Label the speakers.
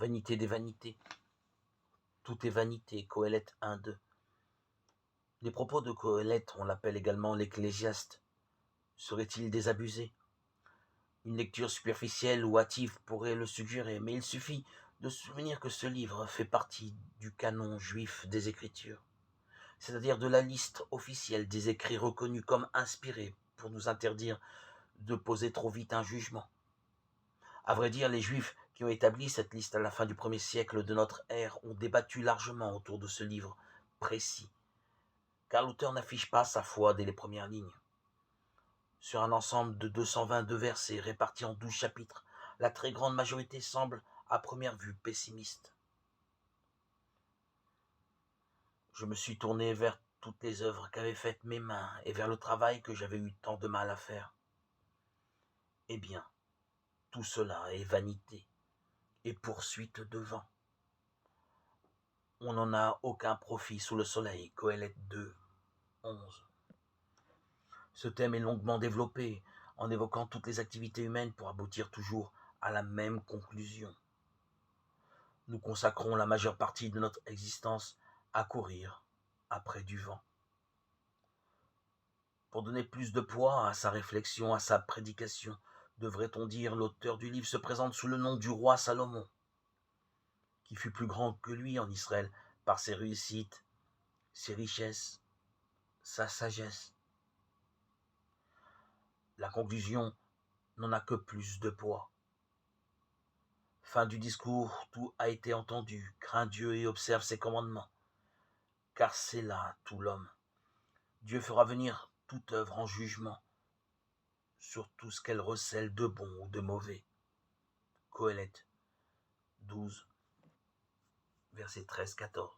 Speaker 1: Vanité des vanités. Tout est vanité. Coëlette 1-2. Les propos de Coëlette, on l'appelle également l'Ecclésiaste, seraient-ils désabusés? Une lecture superficielle ou hâtive pourrait le suggérer, mais il suffit de se souvenir que ce livre fait partie du canon juif des Écritures, c'est-à-dire de la liste officielle des écrits reconnus comme inspirés pour nous interdire de poser trop vite un jugement. À vrai dire, les Juifs qui ont établi cette liste à la fin du 1er siècle de notre ère ont débattu largement autour de ce livre précis, car l'auteur n'affiche pas sa foi dès les premières lignes. Sur un ensemble de 222 versets répartis en 12 chapitres, la très grande majorité semble, à première vue, pessimiste. Je me suis tourné vers toutes les œuvres qu'avaient faites mes mains et vers le travail que j'avais eu tant de mal à faire. Eh bien, tout cela est vanité et poursuite de vent. On n'en a aucun profit sous le soleil. Coëlette 2, 11. Ce thème est longuement développé en évoquant toutes les activités humaines pour aboutir toujours à la même conclusion. Nous consacrons la majeure partie de notre existence à courir après du vent. Pour donner plus de poids à sa réflexion, à sa prédication, devrait-on dire, l'auteur du livre se présente sous le nom du roi Salomon, qui fut plus grand que lui en Israël par ses réussites, ses richesses, sa sagesse. La conclusion n'en a que plus de poids. Fin du discours, tout a été entendu. Crains Dieu et observe ses commandements, car c'est là tout l'homme. Dieu fera venir toute œuvre en jugement sur tout ce qu'elle recèle de bon ou de mauvais. Coëlette 12, versets 13-14.